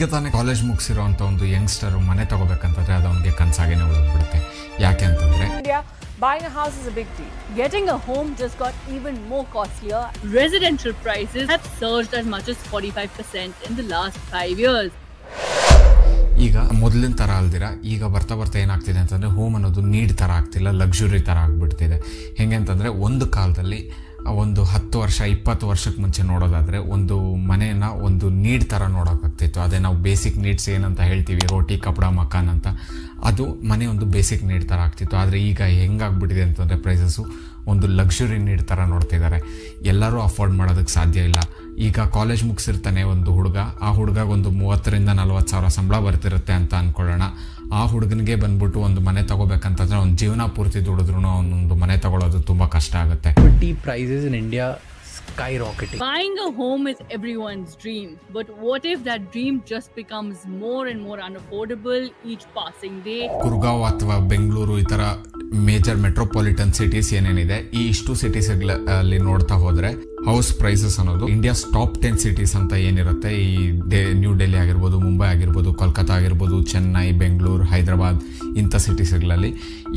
ಈಗ ತಾನೇ ಕಾಲೇಜ್ ಮುಗಿಸಿರೋಂಥ ಒಂದು ಯಂಗ್ಸ್ಟರ್ ಮನೆ ತಗೋಬೇಕಂತಂದ್ರೆ ಅದು ಅವನಿಗೆ ಕನಸಾಗೇನೆ ಉಳಿದ್ಬಿಡುತ್ತೆ. ಯಾಕೆ ಅಂತಂದ್ರೆ buying a house is a big deal. Getting a home just got even more costlier. Residential prices have surged as much as 45% in the last 5 years. ಈಗ ಮೊದಲಿನ ಥರ ಅಲ್ದಿರ ಈಗ ಬರ್ತಾ ಬರ್ತಾ ಏನಾಗ್ತಿದೆ ಅಂತಂದರೆ ಹೋಮ್ ಅನ್ನೋದು ನೀಡ್ ಥರ ಆಗ್ತಿಲ್ಲ, ಲಕ್ಸುರಿ ಥರ ಆಗ್ಬಿಡ್ತಿದೆ. ಹೆಂಗೆ ಅಂತಂದರೆ ಒಂದು ಕಾಲದಲ್ಲಿ ಒಂದು 10 ವರ್ಷ 20 ವರ್ಷಕ್ಕೆ ಮುಂಚೆ ನೋಡೋದಾದರೆ ಒಂದು ಮನೆಯನ್ನು ಒಂದು ನೀಡ್ ಥರ ನೋಡೋಕ್ಕಾಗ್ತಿತ್ತು. ಅದೇ ನಾವು ಬೇಸಿಕ್ ನೀಡ್ಸ್ ಏನಂತ ಹೇಳ್ತೀವಿ, ರೋಟಿ ಕಪಡ ಮಕಾನ್ ಅಂತ, ಅದು ಮನೆ ಒಂದು ಬೇಸಿಕ್ ನೀಡ್ ಥರ ಆಗ್ತಿತ್ತು. ಆದರೆ ಈಗ ಹೆಂಗಾಗ್ಬಿಟ್ಟಿದೆ ಅಂತಂದರೆ ಪ್ರೈಸಸ್ಸು ಒಂದು ಲಕ್ಸುರಿ ನೀಡ್ ಥರ ನೋಡ್ತಿದ್ದಾರೆ. ಎಲ್ಲರೂ ಅಫೋರ್ಡ್ ಮಾಡೋದಕ್ಕೆ ಸಾಧ್ಯ ಇಲ್ಲ. ಈಗ ಕಾಲೇಜ್ ಮುಗಿಸಿರ್ತಾನೆ ಒಂದು ಹುಡುಗ, ಆ ಹುಡುಗಾಗ ಒಂದು 30,000-40,000 ಸಂಬಳ ಬರ್ತಿರುತ್ತೆ ಅಂತ ಅಂದ್ಕೊಳ್ಳೋಣ. ಆ ಹುಡುಗನಿಗೆ ಬಂದ್ಬಿಟ್ಟು ಒಂದು ಮನೆ ತಗೋಬೇಕಂತಂದ್ರೆ ಅವ್ನ ಜೀವನ ಪೂರ್ತಿ ದುಡಿದ್ರೂ ಅವನೊಂದು ಮನೆ ತಗೊಳ್ಳೋದು ತುಂಬ ಕಷ್ಟ ಆಗುತ್ತೆ. Prices in India skyrocketing. Buying a home is everyone's dream, but what if that dream just becomes more and more unaffordable each passing day? Gurgaon ಅಥವಾ ಬೆಂಗಳೂರು ಈ ಥರ ಮೇಜರ್ ಮೆಟ್ರೋಪಾಲಿಟನ್ ಸಿಟೀಸ್ ಏನೇನಿದೆ, ಈ ಇಷ್ಟು ಸಿಟೀಸ್ ಅಲ್ಲಿ ನೋಡ್ತಾ ಹೋದ್ರೆ ಹೌಸ್ ಪ್ರೈಸಸ್ ಅನ್ನೋದು ಇಂಡಿಯಾಸ್ ಟಾಪ್ 10 ಸಿಟೀಸ್ ಅಂತ ಏನಿರುತ್ತೆ, ಈ ನ್ಯೂ ಡೆಲ್ಲಿ ಆಗಿರ್ಬೋದು, ಮುಂಬೈ ಆಗಿರ್ಬೋದು, ಕೋಲ್ಕತ್ತಾ ಆಗಿರ್ಬೋದು, ಚೆನ್ನೈ, ಬೆಂಗಳೂರು, ಹೈದರಾಬಾದ್ ಇಂಥ ಸಿಟೀಸ್ಗಳಲ್ಲಿ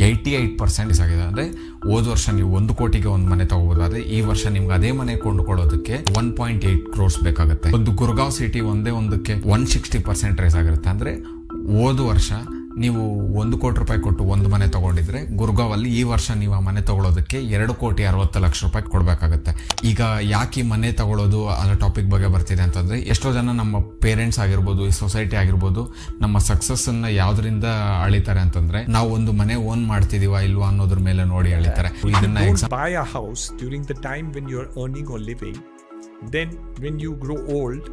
88% ಆಗಿದೆ. ಅಂದರೆ ಹೋದ ವರ್ಷ ನೀವು 1 ಕೋಟಿಗೆ ಒಂದು ಮನೆ ತಗೋಬೋದಾದ್ರೆ ಈ ವರ್ಷ ನಿಮ್ಗೆ ಅದೇ ಮನೆ ಕೊಂಡುಕೊಳ್ಳೋದಕ್ಕೆ 1.8 crores ಬೇಕಾಗುತ್ತೆ. ಒಂದು ಗುರ್ಗಾಂವ್ ಸಿಟಿ ಒಂದಕ್ಕೆ 160% ರೈಸ್ ಆಗಿರುತ್ತೆ. ಅಂದರೆ ಹೋದ ವರ್ಷ ನೀವು 1 ಕೋಟಿ ರೂಪಾಯಿ ಕೊಟ್ಟು ಒಂದು ಮನೆ ತಗೊಂಡಿದ್ರೆ ಗುರ್ಗಾಂವಲ್ಲಿ ಈ ವರ್ಷ ನೀವು ಆ ಮನೆ ತಗೊಳ್ಳೋದಕ್ಕೆ 2,60,00,000 ಕೊಡಬೇಕಾಗುತ್ತೆ. ಈಗ ಯಾಕೆ ಈ ಮನೆ ತಗೊಳ್ಳೋದು ಅನ್ನೋ ಟಾಪಿಕ್ ಬಗ್ಗೆ ಬರ್ತಿದೆ ಅಂತಂದ್ರೆ, ಎಷ್ಟೋ ಜನ ನಮ್ಮ ಪೇರೆಂಟ್ಸ್ ಆಗಿರ್ಬೋದು, ಈ ಸೊಸೈಟಿ ಆಗಿರ್ಬೋದು, ನಮ್ಮ ಸಕ್ಸಸ್ ಅನ್ನ ಯಾವ್ದ್ರಿಂದ ಅಳಿತಾರೆ ಅಂತಂದ್ರೆ ನಾವು ಒಂದು ಮನೆ ಓನ್ ಮಾಡ್ತಿದೀವಾ ಇಲ್ವಾ ಅನ್ನೋದ್ರ ಮೇಲೆ ನೋಡಿ ಅಳಿತಾರೆ. Don't buy a house during the time when you're earning or living. Then when you grow old,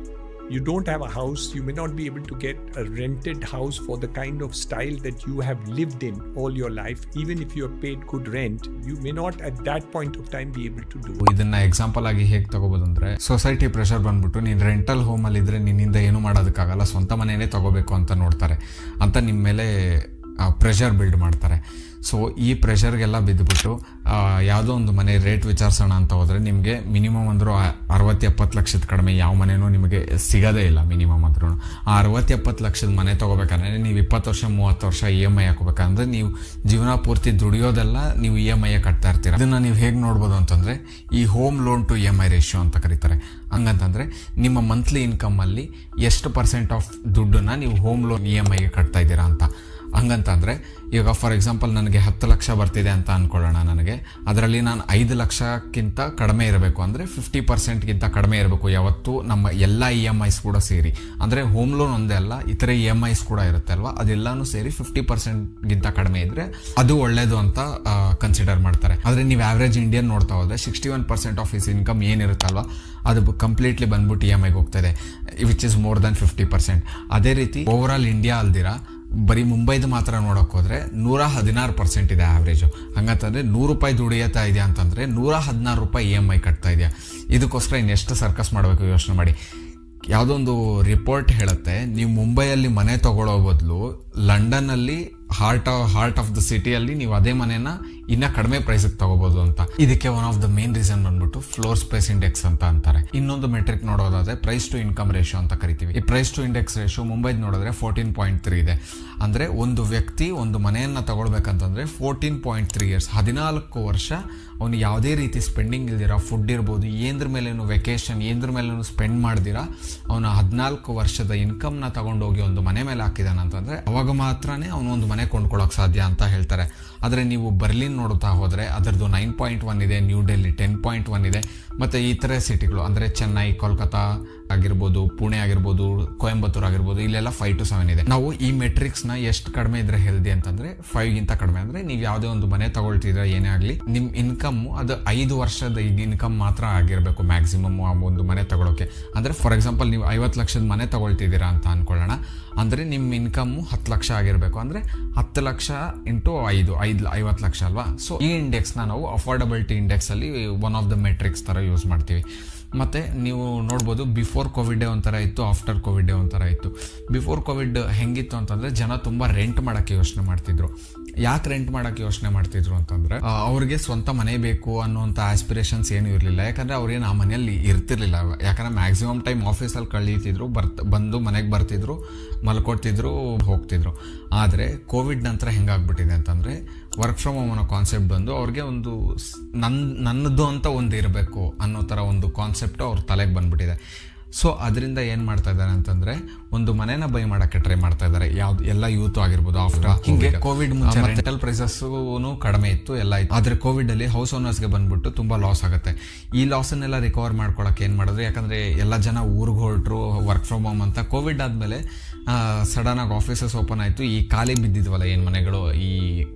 you don't have a house, you may not be able to get a rented house for the kind of style that you have lived in all your life. Even if you have paid good rent, you may not at that point of time be able to do. ಇದನ್ನ example ಆಗಿ ಹೇಗೆ ತಗೋಬಹುದು ಅಂದ್ರೆ, society pressure ಬಂದ್ಬಿಟ್ಟು ನೀನ್ rental home ಅಲ್ಲಿ ಇದ್ರೆ ನಿನ್ನಿಂದ ಏನು ಮಾಡೋದಕ್ಕಾಗಲ್ಲ, ಸ್ವಂತ ಮನೆಯೇ ತಗೋಬೇಕು ಅಂತ ನೋಡ್ತಾರೆ ಅಂತ ನಿಮ್ಮ ಮೇಲೆ ಪ್ರೆಷರ್ ಬಿಲ್ಡ್ ಮಾಡ್ತಾರೆ. ಸೊ ಈ ಪ್ರೆಷರ್ಗೆಲ್ಲ ಬಿದ್ದುಬಿಟ್ಟು ಯಾವುದೋ ಒಂದು ಮನೆ ರೇಟ್ ವಿಚಾರಿಸೋಣ ಅಂತ ಹೋದರೆ ನಿಮಗೆ ಮಿನಿಮಮ್ ಅಂದರೂ 60-70 ಲಕ್ಷದ ಕಡಿಮೆ ಯಾವ ಮನೆಯೂ ನಿಮಗೆ ಸಿಗೋದೇ ಇಲ್ಲ. ಮಿನಿಮಮ್ ಅಂದ್ರೂ ಆ 60-70 ಲಕ್ಷದ ಮನೆ ತೊಗೋಬೇಕಂದ್ರೆ ನೀವು 20 ವರ್ಷ 30 ವರ್ಷ EMI ಹಾಕೋಬೇಕಂದ್ರೆ ನೀವು ಜೀವನ ಪೂರ್ತಿ ದುಡಿಯೋದೆಲ್ಲ ನೀವು EMI ಕಟ್ತಾ ಇರ್ತೀರ. ಇದನ್ನು ನೀವು ಹೇಗೆ ನೋಡ್ಬೋದು ಅಂತಂದರೆ, ಈ home loan to EMI ratio ಅಂತ ಕರೀತಾರೆ. ಹಂಗಂತಂದರೆ ನಿಮ್ಮ ಮಂತ್ಲಿ ಇನ್ಕಮಲ್ಲಿ ಎಷ್ಟು % ಆಫ್ ದುಡ್ಡನ್ನು ನೀವು ಹೋಮ್ ಲೋನ್ EMIಗೆ ಕಟ್ತಾ ಇದ್ದೀರಾ ಅಂತ. ಹಂಗಂತಂದರೆ ಈಗ ಫಾರ್ ಎಕ್ಸಾಂಪಲ್ ನನಗೆ 10 ಲಕ್ಷ ಬರ್ತಿದೆ ಅಂತ ಅಂದ್ಕೊಳ್ಳೋಣ, ನನಗೆ ಅದರಲ್ಲಿ ನಾನು 5 ಲಕ್ಷಕ್ಕಿಂತ ಕಡಿಮೆ ಇರಬೇಕು, ಅಂದರೆ 50%ಗಿಂತ ಕಡಿಮೆ ಇರಬೇಕು ಯಾವತ್ತು ನಮ್ಮ ಎಲ್ಲ EMIs ಕೂಡ ಸೇರಿ. ಅಂದರೆ ಹೋಮ್ ಲೋನ್ ಒಂದೇ ಅಲ್ಲ, ಇತರೆ EMIs ಕೂಡ ಇರುತ್ತೆ ಅಲ್ವಾ, ಅದೆಲ್ಲಾನು ಸೇರಿ 50%ಗಿಂತ ಕಡಿಮೆ ಇದ್ರೆ ಅದು ಒಳ್ಳೇದು ಅಂತ ಕನ್ಸಿಡರ್ ಮಾಡ್ತಾರೆ. ಆದರೆ ನೀವು ಆವ್ರೇಜ್ ಇಂಡಿಯನ್ ನೋಡ್ತಾ ಹೋದ್ರೆ 61% ಆಫ್ ಹಿಸ್ ಇನ್ಕಮ್ ಏನಿರುತ್ತಲ್ವಾ ಅದು ಕಂಪ್ಲೀಟ್ಲಿ ಬಂದ್ಬಿಟ್ಟು EMIಗೆ ಹೋಗ್ತದೆ, ವಿಚ್ ಇಸ್ ಮೋರ್ ದನ್ 50%. ಅದೇ ರೀತಿ ಓವರ್ ಆಲ್ ಇಂಡಿಯಾ ಅಲ್ದಿರಾ ಬರೀ ಮುಂಬೈದು ಮಾತ್ರ ನೋಡೋಕೆ ಹೋದರೆ 116% ಇದೆ ಆವ್ರೇಜು. ಹಂಗಂತಂದರೆ 100 ರೂಪಾಯಿ ದುಡಿಯತ್ತಾ ಇದೆಯಾ ಅಂತಂದರೆ 116 ರೂಪಾಯಿ EMI ಕಟ್ತಾ ಇದೆಯಾ. ಇದಕ್ಕೋಸ್ಕರ ಇನ್ನೆಷ್ಟು ಸರ್ಕಸ್ ಮಾಡಬೇಕು ಯೋಚನೆ ಮಾಡಿ. ಯಾವುದೋ ಒಂದು ರಿಪೋರ್ಟ್ ಹೇಳುತ್ತೆ, ನೀವು ಮುಂಬೈಯಲ್ಲಿ ಮನೆ ತಗೊಳ್ಳೋ ಬದಲು ಲಂಡನ್ನಲ್ಲಿ ಹಾರ್ಟ್ ಆಫ್ ದ ಸಿಟಿಯಲ್ಲಿ ನೀವು ಅದೇ ಮನೆನ ಇನ್ನ ಕಡಿಮೆ ಪ್ರೈಸಿಗೆ ತಗೋಬಹುದು ಅಂತ. ಇದಕ್ಕೆ one of the main reason ಬಂದ್ಬಿಟ್ಟು ಫ್ಲೋರ್ ಸ್ಪೇಸ್ ಇಂಡೆಕ್ಸ್ ಅಂತ ಅಂತಾರೆ. ಇನ್ನೊಂದು ಮೆಟ್ರಿಕ್ ನೋಡೋದಾದ್ರೆ ಪ್ರೈಸ್ ಟು ಇನ್ಕಮ್ ರೇಷಿಯೋ ಅಂತ ಕರಿತೀವಿ. ಈ ಪ್ರೈಸ್ ಟು ಇಂಡೆಕ್ಸ್ ರೇಷಿಯೋ ಮುಂಬೈದ್ ನೋಡಿದ್ರೆ 14.3 ಇದೆ. ಅಂದ್ರೆ ಒಂದು ವ್ಯಕ್ತಿ ಒಂದು ಮನೆಯನ್ನ ತಗೊಳ್ಬೇಕಂತಂದ್ರೆ 14.3 ಇಯರ್ಸ್, 14 ವರ್ಷ ಅವನು ಯಾವುದೇ ರೀತಿ ಸ್ಪೆಂಡಿಂಗ್ ಇಲ್ದಿರ, ಫುಡ್ ಇರ್ಬೋದು, ಏಂದ್ರ ಮೇಲೇನು ವೆಕೇಶನ್, ಏಂದ್ರ ಮೇಲೇನು ಸ್ಪೆಂಡ್ ಮಾಡ್ದಿರಾ ಅವನು 14 ವರ್ಷದ ಇನ್ಕಮ್ನ ತಗೊಂಡೋಗಿ ಒಂದು ಮನೆ ಮೇಲೆ ಹಾಕಿದಾನಂತಂದ್ರೆ ಅವಾಗ ಮಾತ್ರನೇ ಅವನು ಒಂದು ಮನೆ ಕೊಂಡ್ಕೊಳ್ಳೋಕೆ ಸಾಧ್ಯ ಅಂತ ಹೇಳ್ತಾರೆ. ಆದರೆ ನೀವು ಬರ್ಲಿನ್ ನೋಡ್ತಾ ಹೋದರೆ ಅದರದ್ದು 9.1 ಇದೆ, ನ್ಯೂ ಡೆಲ್ಲಿ 10.1 ಇದೆ, ಮತ್ತು ಇತರೆ ಸಿಟಿಗಳು ಅಂದರೆ ಚೆನ್ನೈ, ಕೋಲ್ಕತ್ತಾ ಆಗಿರ್ಬೋದು, ಪುಣೆ ಆಗಿರ್ಬೋದು, ಕೊಯಂಬತ್ತೂರು ಆಗಿರ್ಬೋದು, ಇಲ್ಲೆಲ್ಲ 5 to 7 ಇದೆ. ನಾವು ಈ ಮೆಟ್ರಿಕ್ಸ್ನ ಎಷ್ಟು ಕಡಿಮೆ ಇದ್ರೆ ಹೆಲ್ದಿ ಅಂತಂದ್ರೆ 5ಗಿಂತ ಕಡಿಮೆ. ಅಂದರೆ ನೀವು ಯಾವುದೇ ಒಂದು ಮನೆ ತಗೊಳ್ತಿದ್ರೆ ಏನೇ ಆಗಲಿ ನಿಮ್ಮ ಇನ್ಕಮ್ ಅದು 5 ವರ್ಷದ ಇನ್ಕಮ್ ಮಾತ್ರ ಆಗಿರಬೇಕು ಮ್ಯಾಕ್ಸಿಮಮ್ ಆ ಒಂದು ಮನೆ ತಗೊಳ್ಳೋಕೆ. ಅಂದರೆ ಫಾರ್ ಎಕ್ಸಾಂಪಲ್ ನೀವು 50 ಲಕ್ಷದ ಮನೆ ತಗೊಳ್ತಿದ್ದೀರಾ ಅಂತ ಅನ್ಕೊಳ್ಳೋಣ, ಅಂದರೆ ನಿಮ್ಮ ಇನ್ಕಮ್ಮು 10 ಲಕ್ಷ ಆಗಿರಬೇಕು. ಅಂದರೆ 10 ಲಕ್ಷ ಇಂಟು 50 ಲಕ್ಷ ಅಲ್ವಾ. ಸೊ ಈ ಇಂಡೆಕ್ಸ್ನ ನಾವು ಅಫೋರ್ಡಬಿಲಿಟಿ ಇಂಡೆಕ್ಸ್ ಅಲ್ಲಿ ಒನ್ ಆಫ್ ದ ಮೆಟ್ರಿಕ್ಸ್ ಥರ ಯೂಸ್ ಮಾಡ್ತೀವಿ. ಮತ್ತು ನೀವು ನೋಡ್ಬೋದು, ಬಿಫೋರ್ ಕೋವಿಡ್ ಒಂಥರ ಇತ್ತು, ಆಫ್ಟರ್ ಕೋವಿಡ್ ಒಂಥರ ಇತ್ತು. ಬಿಫೋರ್ ಕೋವಿಡ್ ಹೆಂಗಿತ್ತು ಅಂತಂದರೆ ಜನ ತುಂಬ ರೆಂಟ್ ಮಾಡೋಕ್ಕೆ ಯೋಚನೆ ಮಾಡ್ತಿದ್ರು. ಯಾಕೆ ರೆಂಟ್ ಮಾಡೋಕ್ಕೆ ಯೋಚನೆ ಮಾಡ್ತಿದ್ರು ಅಂತಂದ್ರೆ ಅವ್ರಿಗೆ ಸ್ವಂತ ಮನೆ ಬೇಕು ಅನ್ನೋಂಥ ಆಸ್ಪಿರೇಷನ್ಸ್ ಏನೂ ಇರಲಿಲ್ಲ. ಯಾಕಂದ್ರೆ ಅವ್ರೇನು ಆ ಮನೆಯಲ್ಲಿ ಇರ್ತಿರ್ಲಿಲ್ಲ. ಯಾಕಂದ್ರೆ ಮ್ಯಾಕ್ಸಿಮಮ್ ಟೈಮ್ ಆಫೀಸಲ್ಲಿ ಕಳೀತಿದ್ರು, ಬಂದು ಮನೆಗೆ ಬರ್ತಿದ್ರು, ಮಲ್ಕೊಡ್ತಿದ್ರು, ಹೋಗ್ತಿದ್ರು. ಆದರೆ ಕೋವಿಡ್ ನಂತರ ಹೆಂಗಾಗ್ಬಿಟ್ಟಿದೆ ಅಂತಂದರೆ ವರ್ಕ್ ಫ್ರಮ್ ಹೋಮ್ ಅನ್ನೋ ಕಾನ್ಸೆಪ್ಟ್ ಬಂದು ಅವ್ರಿಗೆ ಒಂದು ನನ್ನದು ಅಂತ ಒಂದು ಇರಬೇಕು ಅನ್ನೋ ಥರ ಒಂದು ಕಾನ್ಸೆಪ್ಟು ಅವ್ರ ತಲೆಗೆ ಬಂದ್ಬಿಟ್ಟಿದೆ. ಸೊ ಅದರಿಂದ ಏನು ಮಾಡ್ತಾ ಇದ್ದಾರೆ ಅಂತಂದರೆ ಒಂದು ಮನೆನ ಬೈ ಮಾಡೋಕ್ಕೆ ಟ್ರೈ ಮಾಡ್ತಾ ಇದ್ದಾರೆ. ಯಾವ್ದು ಎಲ್ಲ ಯೂತ್ ಆಗಿರ್ಬೋದು. ಆಫ್ಟರ್ ಹಿಂಗೆ ಕೋವಿಡ್ ಮುಂಚೆ ರೆಂಟಲ್ ಪ್ರೈಸಸ್ಸೂ ಕಡಿಮೆ ಇತ್ತು, ಎಲ್ಲ ಇತ್ತು. ಆದರೆ ಕೋವಿಡಲ್ಲಿ ಹೌಸ್ ಓನರ್ಸ್ಗೆ ಬಂದ್ಬಿಟ್ಟು ತುಂಬ ಲಾಸ್ ಆಗುತ್ತೆ. ಈ ಲಾಸನ್ನೆಲ್ಲ ರಿಕವರ್ ಮಾಡ್ಕೊಳಕ್ಕೆ ಏನು ಮಾಡಿದ್ರು, ಯಾಕಂದರೆ ಎಲ್ಲ ಜನ ಊರಿಗೆ ಹೊರಟ್ರು ವರ್ಕ್ ಫ್ರಮ್ ಹೋಮ್ ಅಂತ. ಕೋವಿಡ್ ಆದಮೇಲೆ ಸಡನ್ನಾಗಿ ಆಫೀಸಸ್ ಓಪನ್ ಆಯಿತು. ಈ ಖಾಲಿ ಬಿದ್ದಿದ್ವಲ್ಲ ಏನು ಮನೆಗಳು ಈ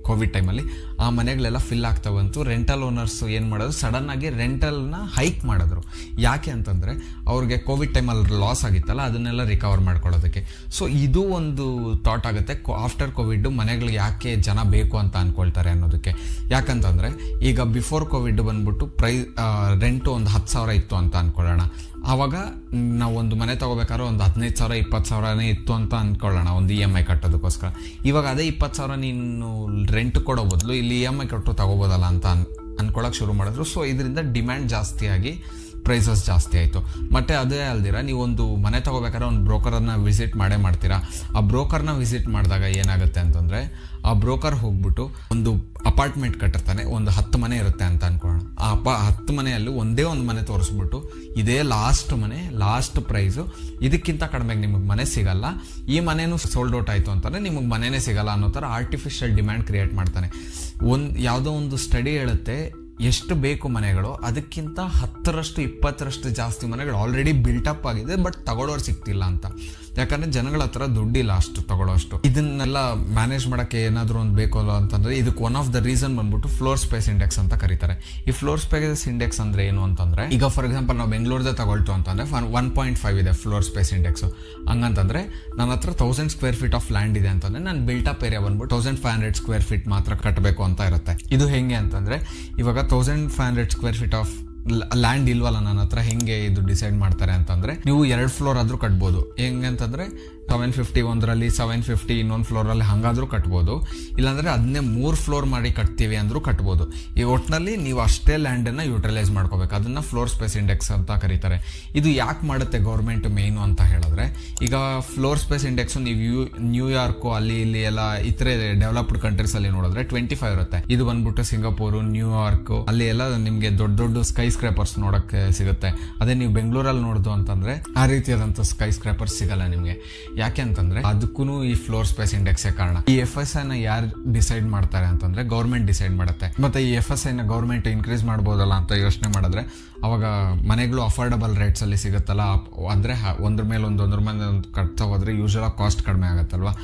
ಕೋವಿಡ್ ಟೈಮಲ್ಲಿ, ಆ ಮನೆಗಳೆಲ್ಲ ಫಿಲ್ ಆಗ್ತಾ ಬಂತು. ರೆಂಟಲ್ ಓನರ್ಸ್ ಏನು ಮಾಡಿದ್ರು, ಸಡನ್ನಾಗಿ ರೆಂಟಲ್ನ ಹೈಕ್ ಮಾಡಿದ್ರು. ಯಾಕೆ ಅಂತಂದರೆ ಅವ್ರಿಗೆ ಕೋವಿಡ್ ಟೈಮಲ್ಲಿ ಲಾಸ್ ಆಗಿತ್ತಲ್ಲ, ಅದನ್ನೆಲ್ಲ ರಿಕವರ್ ಮಾಡ್ಕೊಳ್ಳೋದಕ್ಕೆ. ಸೊ ಇದು ಒಂದು ಥಾಟ್ ಆಗುತ್ತೆ ಆಫ್ಟರ್ ಕೋವಿಡ್ ಮನೆಗಳಿಗೆ ಯಾಕೆ ಜನ ಬೇಕು ಅಂತ ಅಂದ್ಕೊಳ್ತಾರೆ ಅನ್ನೋದಕ್ಕೆ. ಯಾಕಂತಂದರೆ ಈಗ ಬಿಫೋರ್ ಕೋವಿಡ್ ಬಂದ್ಬಿಟ್ಟು ರೆಂಟು ಒಂದು 10,000 ಇತ್ತು ಅಂತ ಅಂದ್ಕೊಳ್ಳೋಣ. ಆವಾಗ ನಾವು ಒಂದು ಮನೆ ತೊಗೋಬೇಕಾದ್ರೆ ಒಂದು 15,000 20,000ನೇ ಇತ್ತು ಅಂತ ಅಂದ್ಕೊಳ್ಳೋಣ ಒಂದು EMI ಕಟ್ಟೋದಕ್ಕೋಸ್ಕರ. ಇವಾಗ ಅದೇ 20,000 ನೀನು ರೆಂಟ್ ಕೊಡೋ ಬದಲು ಇಲ್ಲಿ EMI ಕಟ್ಟು ತಗೋಬೋದಲ್ಲ ಅಂತ ಅನ್ಕೊಳ್ಳೋಕೆ ಶುರು ಮಾಡಿದ್ರು. ಸೊ ಇದರಿಂದ ಡಿಮ್ಯಾಂಡ್ ಜಾಸ್ತಿಯಾಗಿ ಪ್ರೈಸಸ್ ಜಾಸ್ತಿ ಆಯಿತು. ಮತ್ತು ಅದೇ ಅಲ್ದಿರ ನೀವೊಂದು ಮನೆ ತೊಗೋಬೇಕಾದ್ರೆ ಒಂದು ಬ್ರೋಕರನ್ನು ವಿಸಿಟ್ ಮಾಡ್ತೀರಾ. ಆ ಬ್ರೋಕರ್ನ ವಿಸಿಟ್ ಮಾಡಿದಾಗ ಏನಾಗುತ್ತೆ ಅಂತಂದರೆ ಆ ಬ್ರೋಕರ್ ಹೋಗ್ಬಿಟ್ಟು ಒಂದು ಅಪಾರ್ಟ್ಮೆಂಟ್ ಕಟ್ಟಿರ್ತಾನೆ, ಒಂದು 10 ಮನೆ ಇರುತ್ತೆ ಅಂತ ಅಂದ್ಕೊಳ್ಳೋಣ. ಆ 10 ಮನೆಯಲ್ಲಿ ಒಂದೇ ಒಂದು ಮನೆ ತೋರಿಸ್ಬಿಟ್ಟು ಇದೇ ಲಾಸ್ಟ್ ಪ್ರೈಸು, ಇದಕ್ಕಿಂತ ಕಡಿಮೆಗೆ ನಿಮಗೆ ಮನೆ ಸಿಗಲ್ಲ, ಈ ಮನೆಯೂ ಸೋಲ್ಡ್ ಔಟ್ ಆಯಿತು ಅಂತಂದರೆ ನಿಮಗೆ ಮನೆಯೇ ಸಿಗಲ್ಲ ಅನ್ನೋ ಥರ ಆರ್ಟಿಫಿಷಿಯಲ್ ಡಿಮ್ಯಾಂಡ್ ಕ್ರಿಯೇಟ್ ಮಾಡ್ತಾನೆ. ಯಾವುದೋ ಒಂದು ಸ್ಟಡಿ ಹೇಳುತ್ತೆ ಎಷ್ಟು ಬೇಕು ಮನೆಗಳು, ಅದಕ್ಕಿಂತ 10ರಷ್ಟು 20ರಷ್ಟು ಜಾಸ್ತಿ ಮನೆಗಳು ಆಲ್ರೆಡಿ ಬಿಲ್ಟಪ್ ಆಗಿದೆ, ಬಟ್ ತಗೊಳ್ಳೋರು ಸಿಗ್ತಿಲ್ಲ ಅಂತ. ಯಾಕಂದರೆ ಜನಗಳ ಹತ್ರ ದುಡ್ಡಿಲ್ಲ ಅಷ್ಟು ತಗೊಳ್ಳೋಷ್ಟು. ಇದನ್ನೆಲ್ಲ ಮ್ಯಾನೇಜ್ ಮಾಡೋಕ್ಕೆ ಏನಾದರೂ ಒಂದು ಬೇಕು ಅಲ್ಲ ಅಂತಂದರೆ ಇದಕ್ಕೆ ಒನ್ ಆಫ್ ದ ರೀಸನ್ ಬಂದ್ಬಿಟ್ಟು ಫ್ಲೋರ್ ಸ್ಪೇಸ್ ಇಂಡೆಕ್ಸ್ ಅಂತ ಕರೀತಾರೆ. ಈ ಫ್ಲೋರ್ ಸ್ಪೇಸ್ ಇಂಡೆಕ್ಸ್ ಅಂದರೆ ಏನು ಅಂತಂದರೆ, ಈಗ ಫಾರ್ ಎಕ್ಸಾಂಪಲ್ ನಾವು ಬೆಂಗಳೂರದೇ ತಗೊಳ್ತು ಅಂತಂದರೆ 1.5 ಇದೆ ಫ್ಲೋರ್ ಸ್ಪೇಸ್ ಇಂಡೆಕ್ಸು. ಹಂಗಂತಂದರೆ ನನ್ನ ಹತ್ರ 1000 ಸ್ಕ್ವೇರ್ ಫೀಟ್ ಆಫ್ ಲ್ಯಾಂಡ್ ಇದೆ ಅಂತಂದರೆ ನಾನು ಬಿಲ್ಟಪ್ ಏರಿಯಾ ಬಂದ್ಬಿಟ್ಟು 1500 ಸ್ಕ್ವೇರ್ ಫೀಟ್ ಮಾತ್ರ ಕಟ್ಟಬೇಕು ಅಂತ ಇರುತ್ತೆ. ಇದು ಹೆಂಗೆ ಅಂತಂದರೆ ಇವಾಗ 1500 ಸ್ಕ್ವೇರ್ ಫೀಟ್ ಆಫ್ ಲ್ಯಾಂಡ್ ಇಲ್ವಲ್ಲ ನನ್ನ ಹತ್ರ, ಹೆಂಗೆ ಇದು ಡಿಸೈಡ್ ಮಾಡ್ತಾರೆ ಅಂತಂದರೆ ನೀವು 2 ಫ್ಲೋರ್ ಆದರೂ ಕಟ್ಬೋದು. ಹೆಂಗೆ ಅಂತಂದರೆ 750 ಒಂದರಲ್ಲಿ 750 ಇನ್ನೊಂದು ಫ್ಲೋರಲ್ಲಿ ಹಾಗಾದರೂ ಕಟ್ಬೋದು. ಇಲ್ಲಾಂದರೆ ಅದನ್ನೇ 3 ಫ್ಲೋರ್ ಮಾಡಿ ಕಟ್ತೀವಿ ಅಂದರೂ ಕಟ್ಬೋದು. ಈ ಒಟ್ಟಿನಲ್ಲಿ ನೀವು ಅಷ್ಟೇ ಲ್ಯಾಂಡನ್ನು ಯೂಟಿಲೈಸ್ ಮಾಡ್ಕೋಬೇಕು. ಅದನ್ನು ಫ್ಲೋರ್ ಸ್ಪೇಸ್ ಇಂಡೆಕ್ಸ್ ಅಂತ ಕರೀತಾರೆ. ಇದು ಯಾಕೆ ಮಾಡುತ್ತೆ ಗೌರ್ಮೆಂಟ್ ಮೇಯ್ನು ಅಂತ ಹೇಳಿದ್ರೆ, ಈಗ ಫ್ಲೋರ್ ಸ್ಪೇಸ್ ಇಂಡೆಕ್ಸು ನೀವು ನ್ಯೂಯಾರ್ಕು ಅಲ್ಲಿ ಇಲ್ಲಿ ಎಲ್ಲ ಇತರೆ ಡೆವಲಪ್ಡ್ ಕಂಟ್ರೀಸಲ್ಲಿ ನೋಡಿದ್ರೆ 25 ಇರುತ್ತೆ. ಇದು ಬಂದ್ಬಿಟ್ಟು ಸಿಂಗಾಪುರು, ನ್ಯೂಯಾರ್ಕು ಅಲ್ಲಿ ಎಲ್ಲ ನಿಮಗೆ ದೊಡ್ಡ ಸ್ಕೈ ಸ್ಕ್ರೇಪರ್ಸ್ ನೋಡೋಕ್ಕೆ ಸಿಗುತ್ತೆ. ಅದೇ ನೀವು ಬೆಂಗಳೂರಲ್ಲಿ ನೋಡಿದ್ದು ಅಂತಂದರೆ ಆ ರೀತಿಯಾದಂಥ ಸ್ಕೈ ಸ್ಕ್ರೇಪರ್ಸ್ ಸಿಗಲ್ಲ ನಿಮಗೆ. ಯಾಕೆ ಅಂತಂದ್ರೆ ಅದಕ್ಕೂ ಈ ಫ್ಲೋರ್ ಸ್ಪೇಸ್ ಇಂಡೆಕ್ಸೇ ಕಾರಣ. ಈ FSI ನ ಯಾರು ಡಿಸೈಡ್ ಮಾಡ್ತಾರೆ ಅಂತಂದ್ರೆ ಗೌರ್ಮೆಂಟ್ ಡಿಸೈಡ್ ಮಾಡುತ್ತೆ. ಮತ್ತೆ ಈ FSI ನ ಗೌರ್ಮೆಂಟ್ ಇನ್ಕ್ರೀಸ್ ಮಾಡ್ಬೋದಲ್ಲ ಅಂತ ಯೋಚನೆ ಮಾಡಿದ್ರೆ ಅವಾಗ ಮನೆಗಳು ಅಫೋರ್ಡಬಲ್ ರೇಟ್ಸ್ ಅಲ್ಲಿ ಸಿಗುತ್ತಲ್ಲ, ಅಂದ್ರೆ ಒಂದ್ರ ಮೇಲೆ ಒಂದು ಕಟ್ತಾ ಹೋದ್ರೆ ಯೂಶುವಲ್ ಕಾಸ್ಟ್ ಕಡಿಮೆ ಆಗುತ್ತಲ್ವಾ.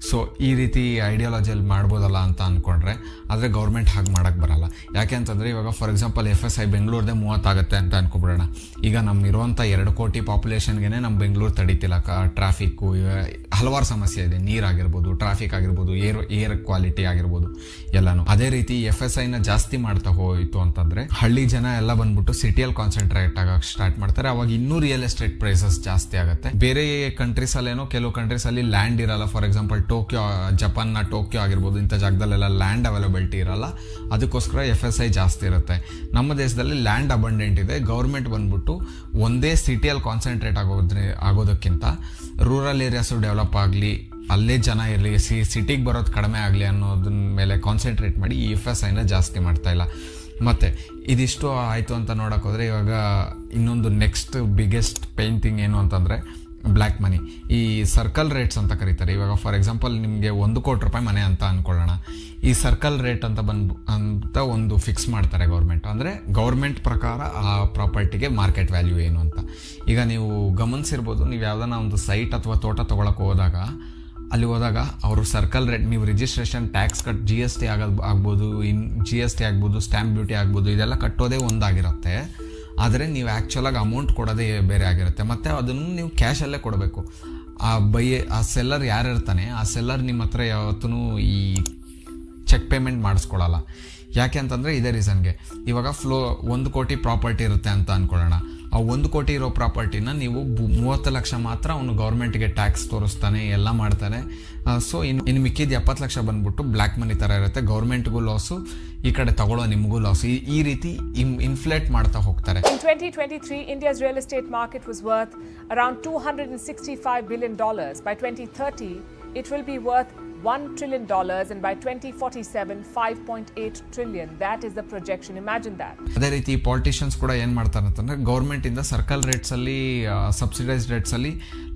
ಸೊ ಈ ರೀತಿ ಐಡಿಯಾಲಜಿಯಲ್ಲಿ ಮಾಡ್ಬೋದಲ್ಲ ಅಂತ ಅಂದ್ಕೊಂಡ್ರೆ, ಆದರೆ ಗೌರ್ಮೆಂಟ್ ಹಾಗೆ ಮಾಡೋಕ್ಕೆ ಬರಲ್ಲ. ಯಾಕೆ ಅಂತಂದರೆ ಇವಾಗ ಫಾರ್ ಎಕ್ಸಾಂಪಲ್ FSI ಬೆಂಗಳೂರದೇ 30 ಆಗುತ್ತೆ ಅಂತ ಅನ್ಕೊಬಿಡೋಣ. ಈಗ ನಮ್ಮಿರುವಂಥ 2 ಕೋಟಿ ಪಾಪ್ಯುಲೇಷನ್ಗೆ ನಮ್ಮ ಬೆಂಗಳೂರು ತಡೀತಿಲ್ಲ. ಟ್ರಾಫಿಕ್ಕು ಹಲವಾರು ಸಮಸ್ಯೆ ಇದೆ, ನೀರಾಗಿರ್ಬೋದು, ಟ್ರಾಫಿಕ್ ಆಗಿರ್ಬೋದು, ಏರ್ ಕ್ವಾಲಿಟಿ ಆಗಿರ್ಬೋದು ಎಲ್ಲನೂ. ಅದೇ ರೀತಿ FSIನ ಜಾಸ್ತಿ ಮಾಡ್ತಾ ಹೋಯಿತು ಅಂತಂದರೆ ಹಳ್ಳಿ ಜನ ಎಲ್ಲ ಬಂದ್ಬಿಟ್ಟು ಸಿಟಿಯಲ್ಲಿ ಕಾನ್ಸಂಟ್ರೇಟ್ ಆಗಕ್ಕೆ ಸ್ಟಾರ್ಟ್ ಮಾಡ್ತಾರೆ. ಅವಾಗ ಇನ್ನೂ ರಿಯಲ್ ಎಸ್ಟೇಟ್ ಪ್ರೈಸಸ್ ಜಾಸ್ತಿ ಆಗುತ್ತೆ. ಬೇರೆ ಕಂಟ್ರೀಸಲ್ಲೇನೋ ಕೆಲವು ಕಂಟ್ರೀಸಲ್ಲಿ ಲ್ಯಾಂಡ್ ಇರಲ್ಲ. ಫಾರ್ ಎಕ್ಸಾಂಪಲ್ ಜಪಾನ್ನ ಟೋಕ್ಯೋ ಆಗಿರ್ಬೋದು, ಇಂಥ ಜಾಗದಲ್ಲೆಲ್ಲ ಲ್ಯಾಂಡ್ ಅವೈಲಬಿಲಿಟಿ ಇರಲ್ಲ. ಅದಕ್ಕೋಸ್ಕರ FSI ಜಾಸ್ತಿ ಇರುತ್ತೆ. ನಮ್ಮ ದೇಶದಲ್ಲಿ ಲ್ಯಾಂಡ್ ಅಬಂಡೆಂಟ್ ಇದೆ. ಗೌರ್ಮೆಂಟ್ ಬಂದ್ಬಿಟ್ಟು ಒಂದೇ ಸಿಟಿಯಲ್ಲಿ ಕಾನ್ಸಂಟ್ರೇಟ್ ಆಗೋದಕ್ಕಿಂತ ರೂರಲ್ ಏರಿಯಾಸು ಡೆವಲಪ್ ಆಗಲಿ, ಅಲ್ಲೇ ಜನ ಇರಲಿ, ಸಿಟಿಗೆ ಬರೋದು ಕಡಿಮೆ ಆಗಲಿ ಅನ್ನೋದ್ರ ಮೇಲೆ ಕಾನ್ಸಂಟ್ರೇಟ್ ಮಾಡಿ ಈ FSIನ ಜಾಸ್ತಿ ಮಾಡ್ತಾ ಇಲ್ಲ. ಮತ್ತು ಇದಿಷ್ಟು ಆಯಿತು ಅಂತ ನೋಡೋಕೆ ಹೋದರೆ ಇವಾಗ ಇನ್ನೊಂದು ನೆಕ್ಸ್ಟ್ ಬಿಗ್ಗೆಸ್ಟ್ ಪೇಂಟಿಂಗ್ ಏನು ಅಂತಂದರೆ ಬ್ಲ್ಯಾಕ್ ಮನಿ. ಈ ಸರ್ಕಲ್ ರೇಟ್ಸ್ ಅಂತ ಕರೀತಾರೆ. ಇವಾಗ ಫಾರ್ ಎಕ್ಸಾಂಪಲ್ ನಿಮಗೆ 1 ಕೋಟಿ ರೂಪಾಯಿ ಮನೆ ಅಂತ ಅಂದ್ಕೊಳ್ಳೋಣ. ಈ ಸರ್ಕಲ್ ರೇಟ್ ಅಂತ ಒಂದು ಫಿಕ್ಸ್ ಮಾಡ್ತಾರೆ ಗೌರ್ಮೆಂಟ್. ಅಂದರೆ ಗೌರ್ಮೆಂಟ್ ಪ್ರಕಾರ ಆ ಪ್ರಾಪರ್ಟಿಗೆ ಮಾರ್ಕೆಟ್ ವ್ಯಾಲ್ಯೂ ಏನು ಅಂತ. ಈಗ ನೀವು ಗಮನಿಸಿರ್ಬೋದು, ನೀವು ಯಾವುದನ್ನ ಒಂದು ಸೈಟ್ ಅಥವಾ ತೋಟ ತೊಗೊಳಕ್ಕೆ ಹೋದಾಗ ಅವರು ಸರ್ಕಲ್ ರೇಟ್, ನೀವು ರಿಜಿಸ್ಟ್ರೇಷನ್ ಟ್ಯಾಕ್ಸ್ GST ಆಗ್ಬೋದು, GST ಆಗ್ಬೋದು, ಸ್ಟ್ಯಾಂಪ್ ಡ್ಯೂಟಿ ಆಗ್ಬೋದು, ಇದೆಲ್ಲ ಕಟ್ಟೋದೇ ಒಂದಾಗಿರುತ್ತೆ. ಆದರೆ ನೀವು ಆ್ಯಕ್ಚುಲಾಗಿ ಅಮೌಂಟ್ ಕೊಡೋದೇ ಬೇರೆ ಆಗಿರುತ್ತೆ. ಮತ್ತು ಅದನ್ನು ನೀವು ಕ್ಯಾಶಲ್ಲೇ ಕೊಡಬೇಕು. ಆ ಸೆಲ್ಲರ್ ಯಾರು ಇರ್ತಾನೆ, ಆ ಸೆಲ್ಲರ್ ನಿಮ್ಮ ಹತ್ರ ಯಾವತ್ತೂ ಈ ಚೆಕ್ ಪೇಮೆಂಟ್ ಮಾಡಿಸ್ಕೊಳಲ್ಲ. ಯಾಕೆ ಅಂತಂದರೆ ಇದೇ ರೀಸನ್ಗೆ. ಇವಾಗ 1 ಕೋಟಿ ಪ್ರಾಪರ್ಟಿ ಇರುತ್ತೆ ಅಂತ ಅಂದ್ಕೊಳ್ಳೋಣ. ಆ 1 ಕೋಟಿ ಇರೋ ಪ್ರಾಪರ್ಟಿನ ನೀವು 30 ಲಕ್ಷ ಮಾತ್ರ ಅವನು ಗೌರ್ಮೆಂಟ್ಗೆ ಟ್ಯಾಕ್ಸ್ ತೋರಿಸ್ತಾನೆ, ಎಲ್ಲ ಮಾಡ್ತಾನೆ. ಸೊ ಇನ್ನು ಮಿಕ್ಕಿದ 70 ಲಕ್ಷ ಬಂದ್ಬಿಟ್ಟು ಬ್ಲ್ಯಾಕ್ ಮನಿ ಥರ ಇರುತ್ತೆ. ಗೌರ್ಮೆಂಟ್ಗೂ ಲಾಸು, ಈ ಕಡೆ ತಗೊಳ್ಳೋ ನಿಮಗೂ ಲಾಸು. ಈ ರೀತಿ ಇನ್ಫ್ಲೇಟ್ ಮಾಡ್ತಾ ಹೋಗ್ತಾರೆ. In 2023, India's real estate market was worth around $265 billion. By 2030, it will be worth $1 trillion, and by 2047, 5.8 trillion. That is the projection. Imagine that. ಅದೇ ರೀತಿ ಪಾಲಿಟಿಷಿಯನ್ಸ್ ಕೂಡ ಏನು ಮಾಡ್ತಾರೆ ಅಂತಂದರೆ, ಗೌರ್ಮೆಂಟಿಂದ ಸರ್ಕಲ್ ರೇಟ್ಸಲ್ಲಿ, ಸಬ್ಸಿಡೈಸ್ ರೇಟ್ಸಲ್ಲಿ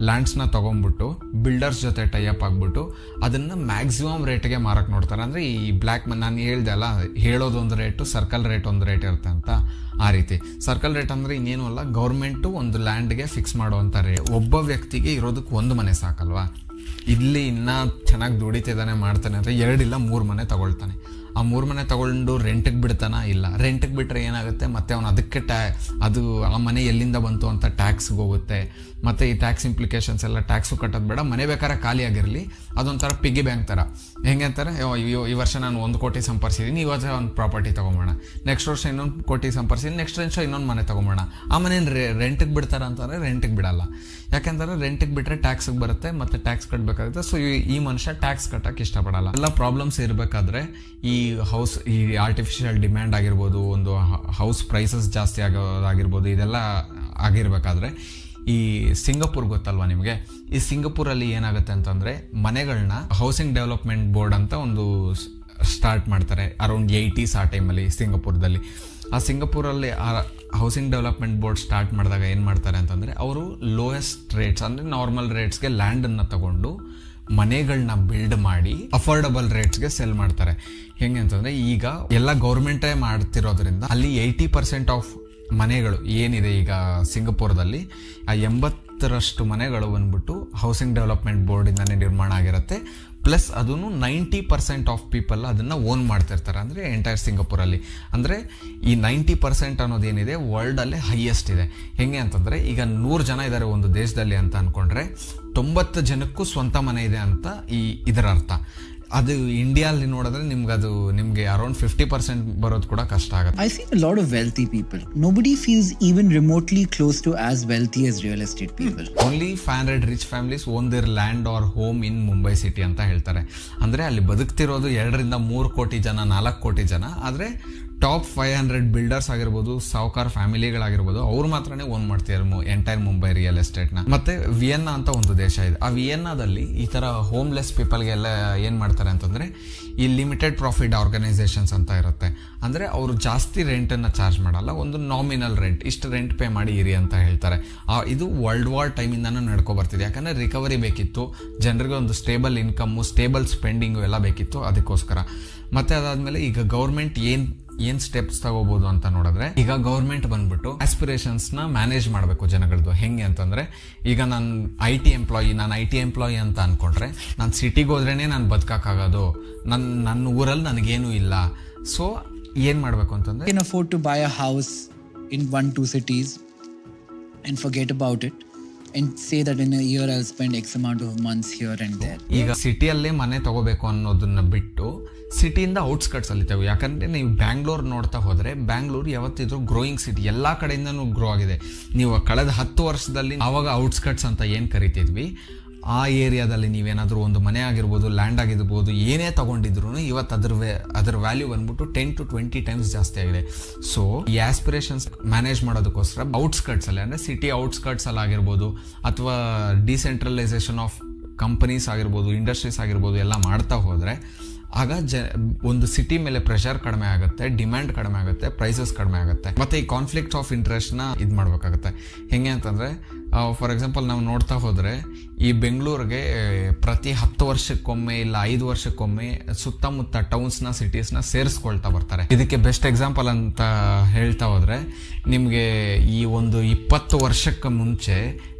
ಲ್ಯಾಂಡ್ಸ್ನ ತೊಗೊಂಡ್ಬಿಟ್ಟು ಬಿಲ್ಡರ್ಸ್ ಜೊತೆ ಟೈಅಪ್ ಆಗಿಬಿಟ್ಟು ಅದನ್ನು ಮ್ಯಾಕ್ಸಿಮಮ್ ರೇಟ್ಗೆ ಮಾರಕ್ಕೆ ನೋಡ್ತಾರೆ. ಅಂದರೆ ಈ ಬ್ಲ್ಯಾಕ್ ಮನಿ, ನಾನು ಹೇಳ್ದೆ ಅಲ್ಲ, ಹೇಳೋದೊಂದು ರೇಟು, ಸರ್ಕಲ್ ರೇಟ್ ಒಂದು ರೇಟ್ ಇರುತ್ತೆ ಅಂತ. ಆ ರೀತಿ ಸರ್ಕಲ್ ರೇಟ್ ಅಂದರೆ ಇನ್ನೇನು ಅಲ್ಲ, ಗೌರ್ಮೆಂಟು ಒಂದು ಲ್ಯಾಂಡ್ಗೆ ಫಿಕ್ಸ್ ಮಾಡುವಂಥ ರೇಟ್. ಒಬ್ಬ ವ್ಯಕ್ತಿಗೆ ಇರೋದಕ್ಕೆ 1 ಮನೆ ಸಾಕಲ್ವಾ? ಇಲ್ಲಿ ಇನ್ನೂ ಚೆನ್ನಾಗಿ ದುಡಿತಿದ್ದಾನೆ, ಮಾಡ್ತಾನೆ ಅಂದರೆ 2 ಇಲ್ಲ 3 ಮನೆ ತಗೊಳ್ತಾನೆ. ಆ 3 ಮನೆ ತಗೊಂಡು ರೆಂಟಿಗೆ ಬಿಡ್ತಾನ? ಇಲ್ಲ. ರೆಂಟಿಗೆ ಬಿಟ್ಟರೆ ಏನಾಗುತ್ತೆ, ಮತ್ತೆ ಅವನು ಅದಕ್ಕೆ ಅದು ಆ ಮನೆ ಎಲ್ಲಿಂದ ಬಂತು ಅಂತ ಟ್ಯಾಕ್ಸ್ಗೆ ಹೋಗುತ್ತೆ. ಮತ್ತು ಈ ಟ್ಯಾಕ್ಸ್ ಇಂಪ್ಲಿಕೇಶನ್ಸ್ ಎಲ್ಲ, ಟ್ಯಾಕ್ಸು ಕಟ್ಟೋದು ಬೇಡ, ಮನೆ ಬೇಕಾದ್ರೆ ಖಾಲಿಯಾಗಿರಲಿ. ಅದೊಂಥರ ಪಿಗ್ಗಿ ಬ್ಯಾಂಕ್ ಥರ. ಹೆಂಗೆ ಅಂತಾರೆ, ಈ ವರ್ಷ ನಾನು 1 ಕೋಟಿ ಸಂಪಾದಿಸಿದ್ದೀನಿ, ಈ ವರ್ಷ ಒಂದು ಪ್ರಾಪರ್ಟಿ ತೊಗೊಂಬೋಣ, ನೆಕ್ಸ್ಟ್ ವರ್ಷ ಇನ್ನೊಂದು ಕೋಟಿ ಸಂಪಾದಿಸಿದ್ದೀನಿ, ನೆಕ್ಸ್ಟ್ ವರ್ಷ ಇನ್ನೊಂದು ಮನೆ ತೊಗೊಂಬೋಣ. ಆ ಮನೆ ರೆಂಟಿಗೆ ಬಿಡ್ತಾರೆ ಅಂತಂದರೆ ರೆಂಟಿಗೆ ಬಿಡಲ್ಲ. ಯಾಕೆಂದರೆ ರೆಂಟಿಗೆ ಬಿಟ್ಟರೆ ಟ್ಯಾಕ್ಸಿಗೆ ಬರುತ್ತೆ, ಮತ್ತು ಟ್ಯಾಕ್ಸ್ ಕಟ್ಟಬೇಕಾಗುತ್ತೆ. ಸೊ ಈ ಮನುಷ್ಯ ಟ್ಯಾಕ್ಸ್ ಕಟ್ಟಕ್ಕೆ ಇಷ್ಟಪಡಲ್ಲ. ಎಲ್ಲ ಪ್ರಾಬ್ಲಮ್ಸ್ ಇರಬೇಕಾದ್ರೆ ಈ ಆರ್ಟಿಫಿಷಿಯಲ್ ಡಿಮ್ಯಾಂಡ್ ಆಗಿರ್ಬೋದು, ಒಂದು ಹೌಸ್ ಪ್ರೈಸಸ್ ಜಾಸ್ತಿ ಆಗೋದಾಗಿರ್ಬೋದು, ಇದೆಲ್ಲ ಆಗಿರಬೇಕಾದ್ರೆ ಈ ಸಿಂಗಪುರ್ ಗೊತ್ತಲ್ವಾ ನಿಮಗೆ? ಈ ಸಿಂಗಪುರಲ್ಲಿ ಏನಾಗುತ್ತೆ ಅಂತಂದರೆ, ಮನೆಗಳನ್ನ ಹೌಸಿಂಗ್ ಡೆವಲಪ್ಮೆಂಟ್ ಬೋರ್ಡ್ ಅಂತ ಒಂದು ಸ್ಟಾರ್ಟ್ ಮಾಡ್ತಾರೆ ಅರೌಂಡ್ 80s ಆ ಟೈಮಲ್ಲಿ ಸಿಂಗಪುರದಲ್ಲಿ. ಆ ಸಿಂಗಪುರಲ್ಲಿ ಹೌಸಿಂಗ್ ಡೆವಲಪ್ಮೆಂಟ್ ಬೋರ್ಡ್ ಸ್ಟಾರ್ಟ್ ಮಾಡಿದಾಗ ಏನು ಮಾಡ್ತಾರೆ ಅಂತಂದರೆ, ಅವರು ಲೋಯೆಸ್ಟ್ ರೇಟ್ಸ್ ಅಂದರೆ ನಾರ್ಮಲ್ ರೇಟ್ಸ್ಗೆ ಲ್ಯಾಂಡನ್ನು ತಗೊಂಡು ಮನೆಗಳನ್ನ ಬಿಲ್ಡ್ ಮಾಡಿ ಅಫೋರ್ಡಬಲ್ ರೇಟ್ಸ್ಗೆ ಸೆಲ್ ಮಾಡ್ತಾರೆ. ಹೆಂಗೆ ಅಂತಂದರೆ, ಈಗ ಎಲ್ಲ ಗೌರ್ಮೆಂಟೇ ಮಾಡ್ತಿರೋದ್ರಿಂದ ಅಲ್ಲಿ 80% ಆಫ್ ಮನೆಗಳು ಏನಿದೆ ಈಗ ಸಿಂಗಪುರದಲ್ಲಿ, ಆ 80% ಮನೆಗಳು ಬಂದ್ಬಿಟ್ಟು ಹೌಸಿಂಗ್ ಡೆವಲಪ್ಮೆಂಟ್ ಬೋರ್ಡಿಂದನೇ ನಿರ್ಮಾಣ ಆಗಿರುತ್ತೆ. ಪ್ಲಸ್ ಅದನ್ನು 90% ಆಫ್ ಪೀಪಲ್ ಅದನ್ನು ಓನ್ ಮಾಡ್ತಿರ್ತಾರೆ, ಅಂದರೆ ಎಂಟೈರ್ ಸಿಂಗಪುರಲ್ಲಿ. ಅಂದರೆ ಈ 90% ಅನ್ನೋದೇನಿದೆ ವರ್ಲ್ಡಲ್ಲೇ ಹೈಯೆಸ್ಟ್ ಇದೆ. ಹೆಂಗೆ ಅಂತಂದರೆ, ಈಗ 100 ಜನ ಇದ್ದಾರೆ ಒಂದು ದೇಶದಲ್ಲಿ ಅಂತ ಅಂದ್ಕೊಂಡ್ರೆ 90 ಜನಕ್ಕೂ ಸ್ವಂತ ಮನೆ ಇದೆ ಅಂತ ಇದರ ಅರ್ಥ. ಅದು ಇಂಡಿಯಾದಲ್ಲಿ ನೋಡಿದ್ರೆ ನಿಮ್ಗೆ ಅರೌಂಡ್ 50% ಬರೋದು ಕೂಡ ಕಷ್ಟ ಆಗುತ್ತೆ. I see a lot of wealthy people. Nobody feels even remotely close to as wealthy as real estate people. Only 500 rich families own their land or home in Mumbai city ಅಂತ ಹೇಳ್ತಾರೆ. ಅಂದ್ರೆ ಅಲ್ಲಿ ಬದುಕ್ತಿರೋದು 2 ರಿಂದ 3 ಕೋಟಿ ಜನ, 4 ಕೋಟಿ ಜನ. ಆದ್ರೆ ಟಾಪ್ 500 ಬಿಲ್ಡರ್ಸ್ ಆಗಿರ್ಬೋದು, ಸಾವುಕಾರ ಫ್ಯಾಮಿಲಿಗಳಾಗಿರ್ಬೋದು, ಅವ್ರು ಮಾತ್ರನೇ ಓನ್ ಮಾಡ್ತಿದ್ದಾರೆ ಎಂಟೈರ್ ಮುಂಬೈ ರಿಯಲ್ ಎಸ್ಟೇಟ್ನ. ಮತ್ತೆ ವಿಯೆನ್ನಾ ಅಂತ ಒಂದು ದೇಶ ಇದೆ. ಆ ವಿಯೆನ್ನಾದಲ್ಲಿ ಈ ಥರ ಹೋಮ್ಲೆಸ್ ಪೀಪಲ್ಗೆಲ್ಲ ಏನು ಮಾಡ್ತಾರೆ ಅಂತಂದರೆ, ಈ ಲಿಮಿಟೆಡ್ ಪ್ರಾಫಿಟ್ ಆರ್ಗನೈಸೇಷನ್ಸ್ ಅಂತ ಇರುತ್ತೆ. ಅಂದರೆ ಅವರು ಜಾಸ್ತಿ ರೆಂಟನ್ನು ಚಾರ್ಜ್ ಮಾಡಲ್ಲ, ಒಂದು ನಾಮಿನಲ್ ರೆಂಟ್, ಇಷ್ಟು ರೆಂಟ್ ಪೇ ಮಾಡಿ ಇರಿ ಅಂತ ಹೇಳ್ತಾರೆ. ಇದು ವರ್ಲ್ಡ್ ವಾರ್ ಟೈಮಿಂದನೂ ನಡ್ಕೊ ಬರ್ತಿದೆ. ಯಾಕಂದರೆ ರಿಕವರಿ ಬೇಕಿತ್ತು, ಜನರಿಗೆ ಒಂದು ಸ್ಟೇಬಲ್ ಇನ್ಕಮ್ಮು, ಸ್ಟೇಬಲ್ ಸ್ಪೆಂಡಿಂಗು ಎಲ್ಲ ಬೇಕಿತ್ತು, ಅದಕ್ಕೋಸ್ಕರ. ಮತ್ತು ಅದಾದಮೇಲೆ ಈಗ ಗೌರ್ಮೆಂಟ್ ಏನ್ ಸ್ಟೆಪ್ಸ್ ತಗೋಬಹುದು ಅಂತ ನೋಡಿದ್ರೆ, ಈಗ ಗೌರ್ಮೆಂಟ್ ಬಂದ್ಬಿಟ್ಟು ಆಸ್ಪಿರೇಷನ್ಸ್ನ ಮ್ಯಾನೇಜ್ ಮಾಡಬೇಕು ಜನಗಳದ್ದು. ಹೆಂಗೆ ಅಂತಂದ್ರೆ, ಈಗ ನಾನು ಐ ಟಿ ಎಂಪ್ಲಾಯಿ ಅಂತ ಅನ್ಕೊಂಡ್ರೆ, ನಾನು ಸಿಟಿಗೆ ಹೋದ್ರೇನೆ ನಾನು ಬದುಕಾಗೋದು, ನನ್ನ ಊರಲ್ಲಿ ನನಗೇನು ಇಲ್ಲ. ಸೊ ಏನ್ ಮಾಡಬೇಕು ಅಂತಂದ್ರೆ, can afford to buy a house in 1-2 cities and forget about it and say that in a year I'll spend X amount of months here and there. ಈಗ ಸಿಟಿಯಲ್ಲೇ ಮನೆ ತಗೋಬೇಕು ಅನ್ನೋದನ್ನ ಬಿಟ್ಟು ಸಿಟಿಯಿಂದ ಔಟ್ಸ್ಕಟ್ಸ್ ಅಲ್ಲಿ ತಗೋ. ಯಾಕಂದ್ರೆ ನೀವು ಬ್ಯಾಂಗ್ಳೂರ್ ನೋಡ್ತಾ ಹೋದ್ರೆ, ಬ್ಯಾಂಗ್ಳೂರ್ ಯಾವತ್ತಿದ್ರು ಗ್ರೋಯಿಂಗ್ ಸಿಟಿ, ಎಲ್ಲಾ ಕಡೆಯಿಂದನೂ ಗ್ರೋ ಆಗಿದೆ. ನೀವು ಕಳೆದ 10 ವರ್ಷದಲ್ಲಿ ಆವಾಗ ಔಟ್ಸ್ಕಟ್ಸ್ ಅಂತ ಏನ್ ಕರಿತಿದ್ವಿ, ಆ ಏರಿಯಾದಲ್ಲಿ ನೀವೇನಾದ್ರೂ ಒಂದು ಮನೆ ಆಗಿರ್ಬೋದು, ಲ್ಯಾಂಡ್ ಆಗಿರ್ಬೋದು, ಏನೇ ತಗೊಂಡಿದ್ರು ಇವತ್ತು ಅದ್ರ ವ್ಯಾಲ್ಯೂ ಬಂದ್ಬಿಟ್ಟು 10 to 20 ಟೈಮ್ಸ್ ಜಾಸ್ತಿ ಆಗಿದೆ. ಸೊ ಈ ಆಸ್ಪಿರೇಷನ್ಸ್ ಮ್ಯಾನೇಜ್ ಮಾಡೋದಕ್ಕೋಸ್ಕರ ಔಟ್ಸ್ಕಟ್ಸ್ ಅಲ್ಲಿ, ಅಂದ್ರೆ ಸಿಟಿ ಔಟ್ಸ್ಕಟ್ಸ್ ಅಲ್ಲಿ ಆಗಿರ್ಬೋದು, ಅಥವಾ ಡಿಸೆಂಟ್ರಲೈಸೇಷನ್ ಆಫ್ ಕಂಪನೀಸ್ ಆಗಿರ್ಬೋದು, ಇಂಡಸ್ಟ್ರೀಸ್ ಆಗಿರ್ಬೋದು, ಎಲ್ಲ ಮಾಡ್ತಾ ಹೋದ್ರೆ ಆಗ ಒಂದು ಸಿಟಿ ಮೇಲೆ ಪ್ರೆಷರ್ ಕಡಿಮೆ ಆಗುತ್ತೆ, ಡಿಮ್ಯಾಂಡ್ ಕಡಿಮೆ ಆಗುತ್ತೆ, ಪ್ರೈಸಸ್ ಕಡಿಮೆ ಆಗುತ್ತೆ. ಮತ್ತೆ ಈ ಕಾನ್ಫ್ಲಿಕ್ಟ್ ಆಫ್ ಇಂಟ್ರೆಸ್ಟ್ನ ಇದು ಮಾಡಬೇಕಾಗುತ್ತೆ. ಹೆಂಗೆ ಅಂತಂದರೆ, ಫಾರ್ ಎಕ್ಸಾಂಪಲ್ ನಾವು ನೋಡ್ತಾ ಹೋದರೆ, ಈ ಬೆಂಗಳೂರಿಗೆ ಪ್ರತಿ 10 ವರ್ಷಕ್ಕೊಮ್ಮೆ ಇಲ್ಲ 5 ವರ್ಷಕ್ಕೊಮ್ಮೆ ಸುತ್ತಮುತ್ತ ಟೌನ್ಸ್ನ, ಸಿಟೀಸ್ನ ಸೇರಿಸ್ಕೊಳ್ತಾ ಬರ್ತಾರೆ. ಇದಕ್ಕೆ ಬೆಸ್ಟ್ ಎಕ್ಸಾಂಪಲ್ ಅಂತ ಹೇಳ್ತಾ ಹೋದರೆ, ನಿಮಗೆ ಈ ಒಂದು 20 ವರ್ಷಕ್ಕೆ ಮುಂಚೆ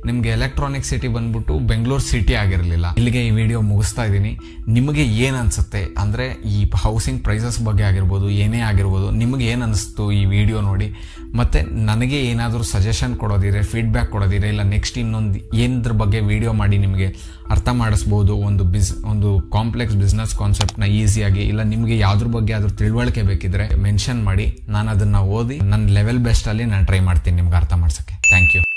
ನಿಮಗೆ ಎಲೆಕ್ಟ್ರಾನಿಕ್ ಸಿಟಿ ಬಂದ್ಬಿಟ್ಟು ಬೆಂಗಳೂರು ಸಿಟಿ ಆಗಿರಲಿಲ್ಲ. ಇಲ್ಲಿಗೆ ಈ ವಿಡಿಯೋ ಮುಗಿಸ್ತಾ ಇದ್ದೀನಿ. ನಿಮಗೆ ಏನು ಅನಿಸುತ್ತೆ ಅಂದರೆ, ಈ ಹೌಸಿಂಗ್ ಪ್ರೈಸಸ್ ಬಗ್ಗೆ ಆಗಿರ್ಬೋದು, ಏನೇ ಆಗಿರ್ಬೋದು, ನಿಮಗೆ ಏನು ಅನಿಸ್ತು ಈ ವಿಡಿಯೋ ನೋಡಿ? ಮತ್ತು ನನಗೆ ಏನಾದರೂ ಸಜೆಷನ್ ಕೊಡೋದಿದ್ರೆ, ಫೀಡ್ಬ್ಯಾಕ್ ಕೊಡೋದಿದ್ರೆ, ಇಲ್ಲ ನೆಕ್ಸ್ಟ್ ಇನ್ನೊಂದು ಏನದ್ರ ಬಗ್ಗೆ ವಿಡಿಯೋ ಮಾಡಿ ನಿಮಗೆ ಅರ್ಥ ಮಾಡಿಸ್ಬೋದು, ಒಂದು ಕಾಂಪ್ಲೆಕ್ಸ್ ಬಿಸ್ನೆಸ್ ಕಾನ್ಸೆಪ್ಟ್ನ ಈಸಿಯಾಗಿ, ಇಲ್ಲ ನಿಮಗೆ ಯಾವ್ದ್ರ ಬಗ್ಗೆ ಆದ್ರೂ ತಿಳುವಳಿಕೆ ಬೇಕಿದ್ರೆ ಮೆನ್ಷನ್ ಮಾಡಿ, ನಾನು ಅದನ್ನು ಓದಿ ನನ್ನ ಲೆವೆಲ್ ಬೆಸ್ಟಲ್ಲಿ ನಾನು ಟ್ರೈ ಮಾಡ್ತೀನಿ ನಿಮ್ಗೆ ಅರ್ಥ ಮಾಡ್ಸೋಕ್ಕೆ. Thank you.